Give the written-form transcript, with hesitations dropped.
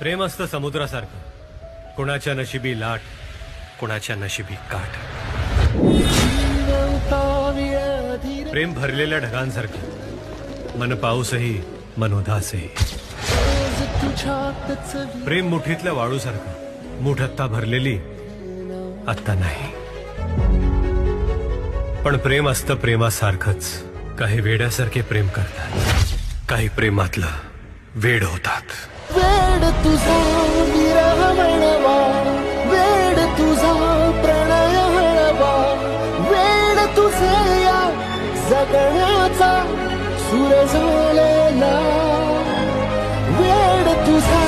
प्रेम असतं समुद्रासारखं, कुणाच्या नशिबी लाट, कुणाच्या नशिबी काठ. प्रेम भरलेल्या ढगांसारखं, मन पाऊसही मन उदासही. प्रेम मुठीतल्या वाळूसारखं, मुठ आत्ता भरलेली आत्ता नाही. पण प्रेम असतं प्रेमासारखंच. काही वेड्यासारखे प्रेम करतात, काही प्रेमातलं वेड होतात. वेड तुझा विरह म्हणवा, वेड तुझा प्रणय हळवा, वेड तुझे या जगण्याचा सूर झालेला, वेड तुझा